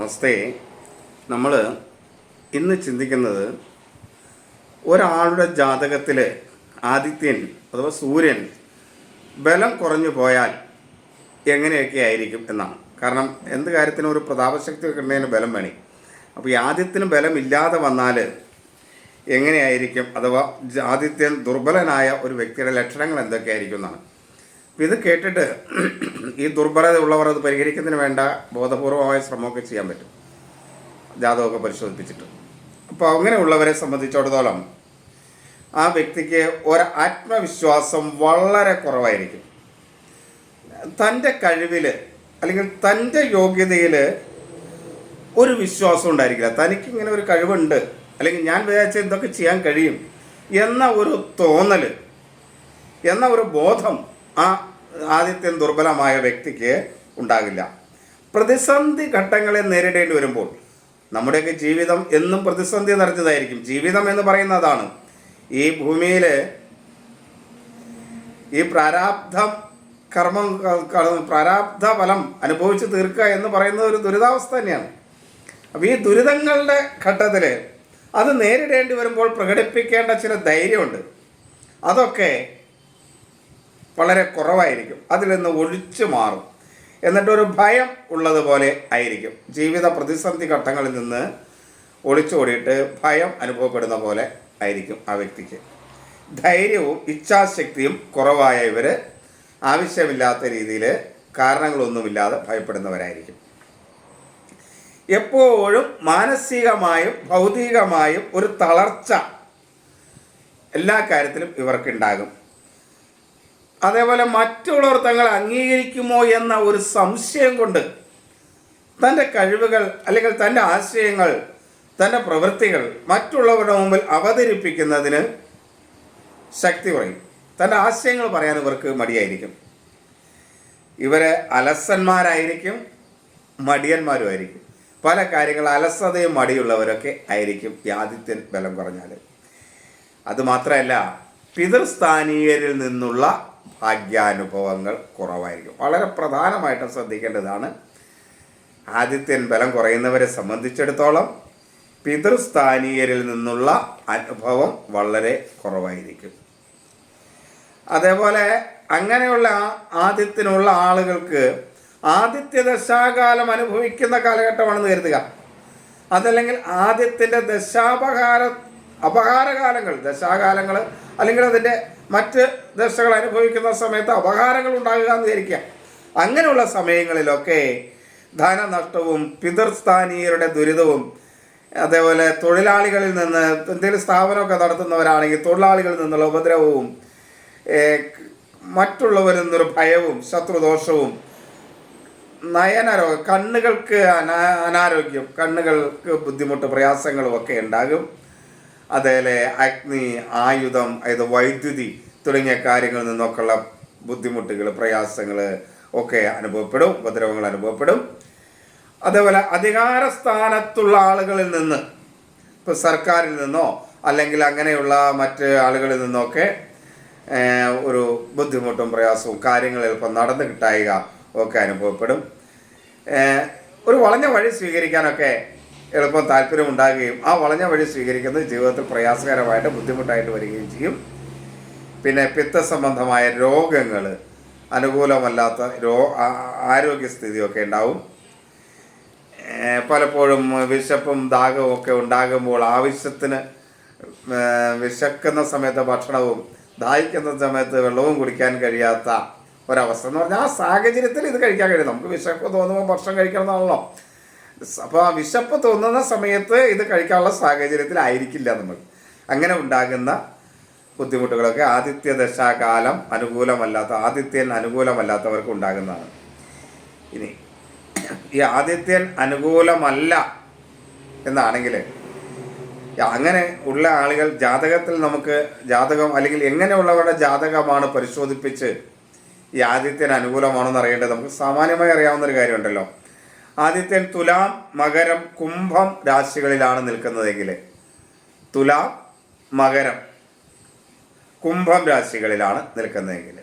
നമസ്തേ. നമ്മൾ ഇന്ന് ചിന്തിക്കുന്നത് ഒരാളുടെ ജാതകത്തിൽ ആദിത്യൻ അഥവാ സൂര്യൻ ബലം കുറഞ്ഞു പോയാൽ എങ്ങനെയൊക്കെ ആയിരിക്കും എന്നാണ്. കാരണം എന്ത് കാര്യത്തിനും ഒരു പ്രതാപശക്തി കിട്ടുന്നതിന് ബലം വേണേ. അപ്പോൾ ഈ ആദിത്യന് ബലമില്ലാതെ വന്നാൽ എങ്ങനെയായിരിക്കും, അഥവാ ആദിത്യൻ ദുർബലനായ ഒരു വ്യക്തിയുടെ ലക്ഷണങ്ങൾ എന്തൊക്കെയായിരിക്കും എന്നാണ്. അപ്പോൾ ഇത് കേട്ടിട്ട് ഈ ദുർബലത ഉള്ളവർ അത് പരിഹരിക്കുന്നതിന് വേണ്ട ബോധപൂർവമായ ശ്രമമൊക്കെ ചെയ്യാൻ പറ്റും, ജാതകമൊക്കെ പരിശോധിപ്പിച്ചിട്ട്. അപ്പോൾ അങ്ങനെയുള്ളവരെ സംബന്ധിച്ചിടത്തോളം ആ വ്യക്തിക്ക് ഒരു ആത്മവിശ്വാസം വളരെ കുറവായിരിക്കും. തൻ്റെ കഴിവിൽ അല്ലെങ്കിൽ തൻ്റെ യോഗ്യതയിൽ ഒരു വിശ്വാസം ഉണ്ടായിരിക്കില്ല. തനിക്കിങ്ങനെ ഒരു കഴിവുണ്ട്, അല്ലെങ്കിൽ ഞാൻ വിചാരിച്ച ഇതൊക്കെ ചെയ്യാൻ കഴിയും എന്ന ഒരു തോന്നൽ, എന്ന ഒരു ബോധം ആ ആദിത്യൻ ദുർബലമായ വ്യക്തിക്ക് ഉണ്ടാകില്ല. പ്രതിസന്ധി ഘട്ടങ്ങളെ നേരിടേണ്ടി വരുമ്പോൾ, നമ്മുടെയൊക്കെ ജീവിതം എന്നും പ്രതിസന്ധി നിറഞ്ഞതായിരിക്കും. ജീവിതം എന്ന് പറയുന്നതാണ് ഈ ഭൂമിയിൽ ഈ പ്രാരാബ്ധം കർമ്മം പ്രാരാബ്ധ ഫലം അനുഭവിച്ച് തീർക്കുക എന്ന് പറയുന്നത് ഒരു ദുരിതാവസ്ഥ തന്നെയാണ്. അപ്പോൾ ഈ ദുരിതങ്ങളുടെ ഘട്ടത്തിൽ അത് നേരിടേണ്ടി വരുമ്പോൾ പ്രകടിപ്പിക്കേണ്ട ചില ധൈര്യമുണ്ട്, അതൊക്കെ വളരെ കുറവായിരിക്കും. അതിൽ നിന്ന് ഒഴിച്ചു മാറും. എന്നിട്ടൊരു ഭയം ഉള്ളതുപോലെ ആയിരിക്കും. ജീവിത പ്രതിസന്ധി ഘട്ടങ്ങളിൽ നിന്ന് ഒളിച്ചോടിയിട്ട് ഭയം അനുഭവപ്പെടുന്ന പോലെ ആയിരിക്കും ആ വ്യക്തിക്ക്. ധൈര്യവും ഇച്ഛാശക്തിയും കുറവായ ഇവർ ആവശ്യമില്ലാത്ത രീതിയിൽ കാരണങ്ങളൊന്നുമില്ലാതെ ഭയപ്പെടുന്നവരായിരിക്കും. എപ്പോഴും മാനസികമായും ഭൗതികമായും ഒരു തളർച്ച എല്ലാ കാര്യത്തിലും ഇവർക്കുണ്ടാകും. അതേപോലെ മറ്റുള്ളവർ തങ്ങളെ അംഗീകരിക്കുമോ എന്ന ഒരു സംശയം കൊണ്ട് തൻ്റെ കഴിവുകൾ അല്ലെങ്കിൽ തൻ്റെ ആശയങ്ങൾ, തൻ്റെ പ്രവൃത്തികൾ മറ്റുള്ളവരുടെ മുമ്പിൽ അവതരിപ്പിക്കുന്നതിന് ശക്തി കുറയും. തൻ്റെ ആശയങ്ങൾ പറയാൻ ഇവർക്ക് മടിയായിരിക്കും. ഇവർ അലസന്മാരായിരിക്കും, മടിയന്മാരുമായിരിക്കും. പല കാര്യങ്ങൾ അലസതയും മടിയുള്ളവരൊക്കെ ആയിരിക്കും ഈ ആദിത്യൻ ബലം കുറഞ്ഞാൽ. അതുമാത്രമല്ല, പിതൃസ്ഥാനീയരിൽ നിന്നുള്ള ഭാഗ്യാനുഭവങ്ങൾ കുറവായിരിക്കും. വളരെ പ്രധാനമായിട്ടും ശ്രദ്ധിക്കേണ്ടതാണ്. ആദിത്യൻ ബലം കുറയുന്നവരെ സംബന്ധിച്ചിടത്തോളം പിതൃസ്ഥാനീയരിൽ നിന്നുള്ള അനുഭവം വളരെ കുറവായിരിക്കും. അതേപോലെ അങ്ങനെയുള്ള ആദിത്യനുള്ള ആളുകൾക്ക് ആദിത്യ ദശാകാലം അനുഭവിക്കുന്ന കാലഘട്ടമാണെന്ന് കരുതുക. അതല്ലെങ്കിൽ ആദിത്യൻ്റെ അപകാരകാലങ്ങൾ, ദശാകാലങ്ങൾ അല്ലെങ്കിൽ അതിൻ്റെ മറ്റ് ദശകൾ അനുഭവിക്കുന്ന സമയത്ത് അപകാരങ്ങൾ ഉണ്ടാകുക എന്ന് വിചാരിക്കുക. അങ്ങനെയുള്ള സമയങ്ങളിലൊക്കെ ധനനഷ്ടവും പിതൃസ്ഥാനീയരുടെ ദുരിതവും, അതേപോലെ തൊഴിലാളികളിൽ നിന്ന് എന്തെങ്കിലും സ്ഥാപനമൊക്കെ നടത്തുന്നവരാണെങ്കിൽ തൊഴിലാളികളിൽ നിന്നുള്ള ഉപദ്രവവും, മറ്റുള്ളവരിൽ നിന്നൊരു ഭയവും ശത്രുദോഷവും, നയനരോഗം, കണ്ണുകൾക്ക് അനാരോഗ്യം, കണ്ണുകൾക്ക് ബുദ്ധിമുട്ട് പ്രയാസങ്ങളും ഒക്കെ ഉണ്ടാകും. അതേപോലെ അഗ്നി, ആയുധം, അതായത് വൈദ്യുതി തുടങ്ങിയ കാര്യങ്ങളിൽ നിന്നൊക്കെയുള്ള ബുദ്ധിമുട്ടുകൾ, പ്രയാസങ്ങൾ ഒക്കെ അനുഭവപ്പെടും, ഉപദ്രവങ്ങൾ അനുഭവപ്പെടും. അതേപോലെ അധികാരസ്ഥാനത്തുള്ള ആളുകളിൽ നിന്ന്, ഇപ്പോൾ സർക്കാരിൽ നിന്നോ അല്ലെങ്കിൽ അങ്ങനെയുള്ള മറ്റ് ആളുകളിൽ നിന്നൊക്കെ ഒരു ബുദ്ധിമുട്ടും പ്രയാസവും, കാര്യങ്ങൾ എളുപ്പം നടന്നു കിട്ടായിക ഒക്കെ അനുഭവപ്പെടും. ഒരു വളഞ്ഞ വഴി സ്വീകരിക്കാനൊക്കെ എളുപ്പം താല്പര്യമുണ്ടാകുകയും ആ വളഞ്ഞ വഴി സ്വീകരിക്കുന്നത് ജീവിതത്തിൽ പ്രയാസകരമായിട്ട് ബുദ്ധിമുട്ടായിട്ട് വരികയും ചെയ്യും. പിന്നെ പിത്തസംബന്ധമായ രോഗങ്ങൾ, അനുകൂലമല്ലാത്ത ആരോഗ്യസ്ഥിതിയൊക്കെ ഉണ്ടാവും. പലപ്പോഴും വിശപ്പും ദാഹവും ഒക്കെ ഉണ്ടാകുമ്പോൾ ആവശ്യത്തിന് വിശക്കുന്ന സമയത്ത് ഭക്ഷണവും ദാഹിക്കുന്ന സമയത്ത് വെള്ളവും കുടിക്കാൻ കഴിയാത്ത ഒരവസ്ഥ എന്ന് പറഞ്ഞാൽ ആ സാഹചര്യത്തിൽ ഇത് കഴിക്കാൻ കഴിയും. നമുക്ക് വിശപ്പ് തോന്നുമ്പോൾ ഭക്ഷണം കഴിക്കണം എന്നാണല്ലോ. അപ്പോൾ ആ വിശപ്പ് തോന്നുന്ന സമയത്ത് ഇത് കഴിക്കാനുള്ള സാഹചര്യത്തിലായിരിക്കില്ല നമ്മൾ. അങ്ങനെ ഉണ്ടാകുന്ന ബുദ്ധിമുട്ടുകളൊക്കെ ആദിത്യ ദശാകാലം ആദിത്യൻ അനുകൂലമല്ലാത്തവർക്ക് ഉണ്ടാകുന്നതാണ്. ഇനി ഈ ആദിത്യൻ അനുകൂലമല്ല എന്നാണെങ്കിൽ അങ്ങനെ ഉള്ള ആളുകൾ ജാതകത്തിൽ നമുക്ക് ജാതകം അല്ലെങ്കിൽ എങ്ങനെയുള്ളവരുടെ ജാതകമാണ് പരിശോധിപ്പിച്ച് ഈ ആദിത്യൻ അനുകൂലമാണെന്ന് അറിയേണ്ടത് നമുക്ക് സാമാന്യമായി അറിയാവുന്നൊരു കാര്യമുണ്ടല്ലോ. ആദിത്യൻ തുലാം, മകരം, കുംഭം രാശികളിലാണ് നിൽക്കുന്നതെങ്കിൽ, തുലാം, മകരം, കുംഭം രാശികളിലാണ് നിൽക്കുന്നതെങ്കിൽ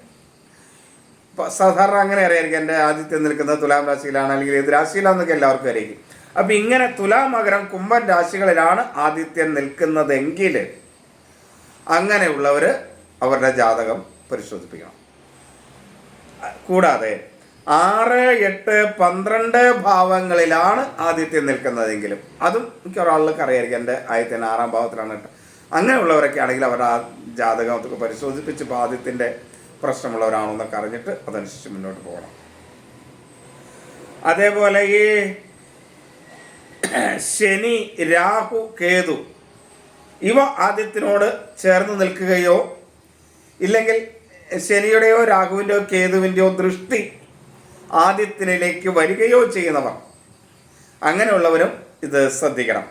സാധാരണ അങ്ങനെ അറിയായിരിക്കും എൻ്റെ ആദിത്യം നിൽക്കുന്നത് തുലാം രാശിയിലാണ് അല്ലെങ്കിൽ ഏത് രാശിയിലാണെന്നൊക്കെ എല്ലാവർക്കും അറിയിക്കും. അപ്പം ഇങ്ങനെ തുലാ മകരം കുംഭൻ രാശികളിലാണ് ആദിത്യൻ നിൽക്കുന്നതെങ്കിൽ അങ്ങനെയുള്ളവർ അവരുടെ ജാതകം പരിശോധിപ്പിക്കണം. കൂടാതെ 6, 8, 12 ഭാവങ്ങളിലാണ് ആദിത്യൻ നിൽക്കുന്നതെങ്കിലും അതും മിക്ക ഒരാളുകൾക്ക് അറിയായിരിക്കും. എൻ്റെ ആദിത്യൻ 6ാം ഭാവത്തിലാണ് കേട്ടോ. അങ്ങനെയുള്ളവരൊക്കെ ആണെങ്കിൽ അവരുടെ ആ ജാതകമൊക്കെ പരിശോധിപ്പിച്ച് ആദിത്യൻ്റെ പ്രശ്നമുള്ളവരാണോ എന്നൊക്കെ അറിഞ്ഞിട്ട് അതനുസരിച്ച് മുന്നോട്ട് പോകണം. അതേപോലെ ഈ ശനി, രാഹു, കേതു ഇവ ആദിത്യനോട് ചേർന്ന് നിൽക്കുകയോ ഇല്ലെങ്കിൽ ശനിയുടെയോ രാഹുവിൻ്റെയോ കേതുവിൻ്റെയോ ദൃഷ്ടി ആദിത്യനിലേക്ക് വരികയോ ചെയ്യുന്നവർ, അങ്ങനെയുള്ളവരും ഇത് ശ്രദ്ധിക്കണം,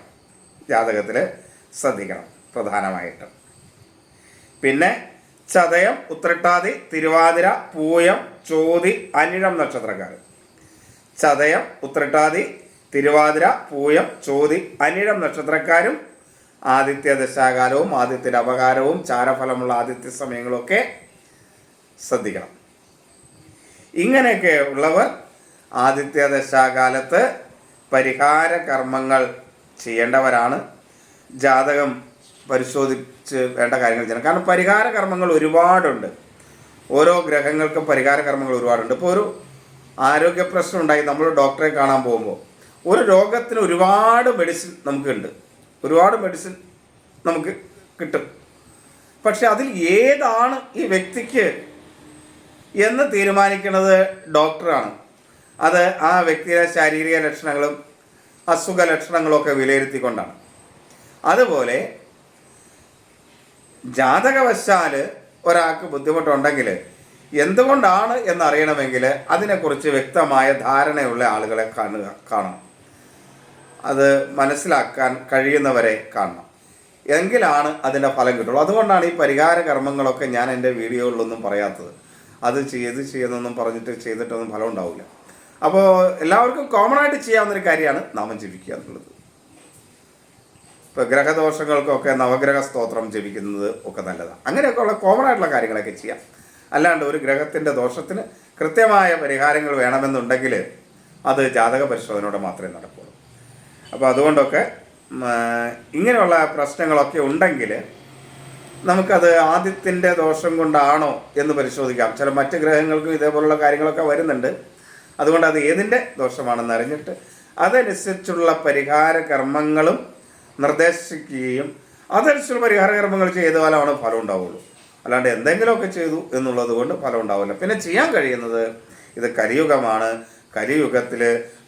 ജാതകത്തിൽ ശ്രദ്ധിക്കണം പ്രധാനമായിട്ടും. പിന്നെ ചതയം, ഉത്രട്ടാതി, തിരുവാതിര, പൂയം, ചോതി, അനിഴം നക്ഷത്രക്കാർ. ചതയം, ഉത്രട്ടാതി, തിരുവാതിര, പൂയം, ചോതി, അനിഴം നക്ഷത്രക്കാരും ആദിത്യ ദശാകാലവും ആദിത്യൻ്റെ അപകാരവും ചാരഫലമുള്ള ആദിത്യ സമയങ്ങളൊക്കെ ശ്രദ്ധിക്കണം. ഇങ്ങനെയൊക്കെ ഉള്ളവർ ആദിത്യ ദശാകാലത്ത് പരിഹാര കർമ്മങ്ങൾ ചെയ്യേണ്ടവരാണ്. ജാതകം പരിശോധിച്ച് വേണ്ട കാര്യങ്ങൾ ചെയ്യണം. കാരണം പരിഹാര കർമ്മങ്ങൾ ഒരുപാടുണ്ട്. ഓരോ ഗ്രഹങ്ങൾക്കും പരിഹാര കർമ്മങ്ങൾ ഒരുപാടുണ്ട്. ഇപ്പോൾ ഒരു ആരോഗ്യ പ്രശ്നം ഉണ്ടായി നമ്മൾ ഡോക്ടറെ കാണാൻ പോകുമ്പോൾ ഒരു രോഗത്തിന് ഒരുപാട് മെഡിസിൻ നമുക്കുണ്ട്, ഒരുപാട് മെഡിസിൻ നമുക്ക് കിട്ടും. പക്ഷെ അതിൽ ഏതാണ് ഈ വ്യക്തിക്ക് എന്ന് തീരുമാനിക്കുന്നത് ഡോക്ടറാണ്. അത് ആ വ്യക്തിയുടെ ശാരീരിക ലക്ഷണങ്ങളും അസുഖ ലക്ഷണങ്ങളൊക്കെ വിലയിരുത്തിക്കൊണ്ടാണ്. അതുപോലെ ജാതകവശാൽ ഒരാൾക്ക് ബുദ്ധിമുട്ടുണ്ടെങ്കിൽ എന്തുകൊണ്ടാണ് എന്നറിയണമെങ്കിൽ അതിനെക്കുറിച്ച് വ്യക്തമായ ധാരണയുള്ള ആളുകളെ കാണണം. അത് മനസ്സിലാക്കാൻ കഴിയുന്നവരെ കാണണം. എങ്കിലാണ് അതിൻ്റെ ഫലം കിട്ടുള്ളൂ. അതുകൊണ്ടാണ് ഈ പരിഹാര കർമ്മങ്ങളൊക്കെ ഞാൻ എൻ്റെ വീഡിയോകളിലൊന്നും പറയാത്തത്. അത് ചെയ്യുന്നൊന്നും പറഞ്ഞിട്ട് ചെയ്തിട്ടൊന്നും ഫലം ഉണ്ടാവില്ല. അപ്പോൾ എല്ലാവർക്കും കോമൺ ആയിട്ട് ചെയ്യാവുന്നൊരു കാര്യമാണ് നാമം ജപിക്കുക എന്നുള്ളത്. ഇപ്പോൾ ഗ്രഹദോഷങ്ങൾക്കൊക്കെ നവഗ്രഹ സ്തോത്രം ജപിക്കുന്നത് ഒക്കെ നല്ലതാണ്. അങ്ങനെയൊക്കെയുള്ള കോമൺ ആയിട്ടുള്ള കാര്യങ്ങളൊക്കെ ചെയ്യാം. അല്ലാണ്ട് ഒരു ഗ്രഹത്തിൻ്റെ ദോഷത്തിന് കൃത്യമായ പരിഹാരങ്ങൾ വേണമെന്നുണ്ടെങ്കിൽ അത് ജാതക പരിശോധനയോടെ മാത്രമേ നടക്കുകയുള്ളൂ. അപ്പോൾ അതുകൊണ്ടൊക്കെ ഇങ്ങനെയുള്ള പ്രശ്നങ്ങളൊക്കെ ഉണ്ടെങ്കിൽ നമുക്കത് ആദിത്യൻ്റെ ദോഷം കൊണ്ടാണോ എന്ന് പരിശോധിക്കാം. ചില മറ്റ് ഗ്രഹങ്ങൾക്കും ഇതേപോലുള്ള കാര്യങ്ങളൊക്കെ വരുന്നുണ്ട്. അതുകൊണ്ട് അത് ഏതിൻ്റെ ദോഷമാണെന്ന് അറിഞ്ഞിട്ട് അതനുസരിച്ചുള്ള പരിഹാര കർമ്മങ്ങളും നിർദ്ദേശിക്കുകയും അതനുസരിച്ചുള്ള പരിഹാര കർമ്മങ്ങൾ ചെയ്താലാണ് ഫലം ഉണ്ടാവുള്ളൂ. അല്ലാണ്ട് എന്തെങ്കിലുമൊക്കെ ചെയ്തു എന്നുള്ളത് കൊണ്ട് ഫലം ഉണ്ടാവില്ല. പിന്നെ ചെയ്യാൻ കഴിയുന്നത്, ഇത് കലിയുഗമാണ്, കലിയുഗത്തിൽ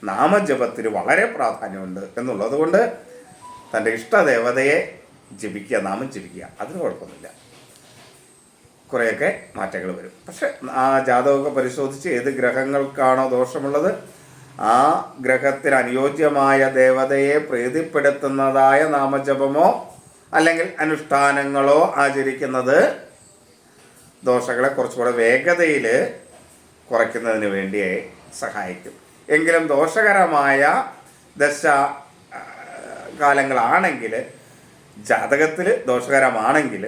നാമജപത്തിന് വളരെ പ്രാധാന്യമുണ്ട് എന്നുള്ളത് കൊണ്ട് തൻ്റെ ഇഷ്ടദേവതയെ ജപിക്കുക, നാമം ജപിക്കുക, അതിന് കുഴപ്പമൊന്നുമില്ല. കുറേയൊക്കെ മാറ്റങ്ങൾ വരും. പക്ഷെ ആ ജാതകമൊക്കെ പരിശോധിച്ച് ഏത് ഗ്രഹങ്ങൾക്കാണോ ദോഷമുള്ളത് ആ ഗ്രഹത്തിന് അനുയോജ്യമായ ദേവതയെ പ്രീതിപ്പെടുത്തുന്നതായ നാമജപമോ അല്ലെങ്കിൽ അനുഷ്ഠാനങ്ങളോ ആചരിക്കുന്നത് ദോഷങ്ങളെ കുറച്ചുകൂടെ വേഗതയിൽ കുറയ്ക്കുന്നതിന് വേണ്ടിയേ സഹായിക്കും. എങ്കിലും ദോഷകരമായ ദശ കാലങ്ങളാണെങ്കിൽ, ജാതകത്തിൽ ദോഷകരമാണെങ്കിൽ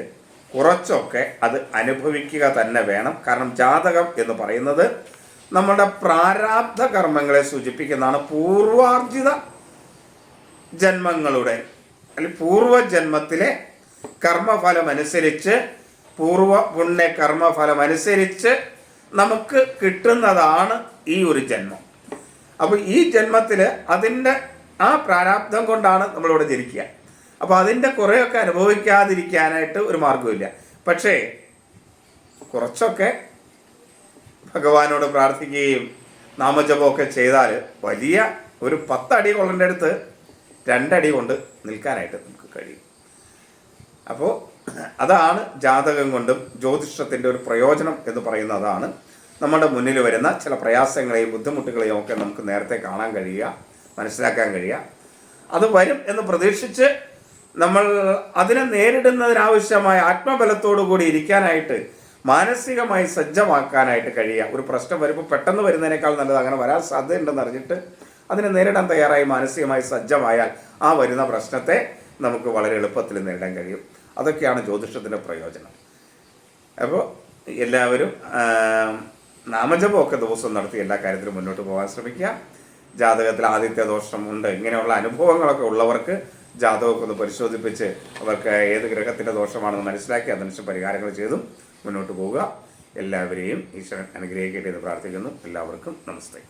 കുറച്ചൊക്കെ അത് അനുഭവിക്കുക തന്നെ വേണം. കാരണം ജാതകം എന്ന് പറയുന്നത് നമ്മുടെ പ്രാരാബ്ധ കർമ്മങ്ങളെ സൂചിപ്പിക്കുന്നതാണ്. പൂർവാർജിത ജന്മങ്ങളുടെ അല്ലെങ്കിൽ പൂർവജന്മത്തിലെ കർമ്മഫലമനുസരിച്ച്, പൂർവ പുണ്യ കർമ്മഫലമനുസരിച്ച് നമുക്ക് കിട്ടുന്നതാണ് ഈ ഒരു ജന്മം. അപ്പോൾ ഈ ജന്മത്തിൽ അതിൻ്റെ ആ പ്രാരാബ്ധം കൊണ്ടാണ് നമ്മളിവിടെ ജനിക്കുക. അപ്പോൾ അതിൻ്റെ കുറേയൊക്കെ അനുഭവിക്കാതിരിക്കാനായിട്ട് ഒരു മാർഗമില്ല. പക്ഷേ കുറച്ചൊക്കെ ഭഗവാനോട് പ്രാർത്ഥിക്കുകയും നാമജപമൊക്കെ ചെയ്താൽ വലിയ ഒരു 10 അടി കൊള്ളേണ്ട അടുത്ത് 2 അടി കൊണ്ട് നിൽക്കാനായിട്ട് നമുക്ക് കഴിയും. അപ്പോൾ അതാണ് ജാതകം കൊണ്ടും ജ്യോതിഷത്തിൻ്റെ ഒരു പ്രയോജനം എന്ന് പറയുന്നത്. അതാണ് നമ്മുടെ മുന്നിൽ വരുന്ന ചില പ്രയാസങ്ങളെയും ബുദ്ധിമുട്ടുകളെയും ഒക്കെ നമുക്ക് നേരത്തെ കാണാൻ കഴിയുക, മനസ്സിലാക്കാൻ കഴിയുക. അത് വരും എന്ന് പ്രതീക്ഷിച്ച് നമ്മൾ അതിനെ നേരിടുന്നതിനാവശ്യമായ ആത്മബലത്തോടു കൂടി ഇരിക്കാനായിട്ട്, മാനസികമായി സജ്ജമാക്കാനായിട്ട് കഴിയുക. ഒരു പ്രശ്നം വരുമ്പോൾ പെട്ടെന്ന് വരുന്നതിനേക്കാൾ നല്ലത് അങ്ങനെ വരാൻ സാധ്യതയുണ്ടെന്ന് അറിഞ്ഞിട്ട് അതിനെ നേരിടാൻ തയ്യാറായി മാനസികമായി സജ്ജമായാൽ ആ വരുന്ന പ്രശ്നത്തെ നമുക്ക് വളരെ എളുപ്പത്തിൽ നേരിടാൻ കഴിയും. അതൊക്കെയാണ് ജ്യോതിഷത്തിൻ്റെ പ്രയോജനം. അപ്പോൾ എല്ലാവരും നാമജപമൊക്കെ ദിവസം നടത്തി എല്ലാ കാര്യത്തിലും മുന്നോട്ട് പോകാൻ ശ്രമിക്കുക. ജാതകത്തിൽ ആദിത്യ ദോഷമുണ്ട്, ഇങ്ങനെയുള്ള അനുഭവങ്ങളൊക്കെ ഉള്ളവർക്ക് ജാതകമൊക്കെ ഒന്ന് പരിശോധിപ്പിച്ച് അവർക്ക് ഏത് ഗ്രഹത്തിൻ്റെ ദോഷമാണെന്ന് മനസ്സിലാക്കി അതനുസരിച്ച് പരിഹാരങ്ങൾ ചെയ്തും മുന്നോട്ട് പോവുക. എല്ലാവരെയും ഈശ്വരൻ അനുഗ്രഹിക്കട്ടെ എന്ന് പ്രാർത്ഥിക്കുന്നു. എല്ലാവർക്കും നമസ്തേ.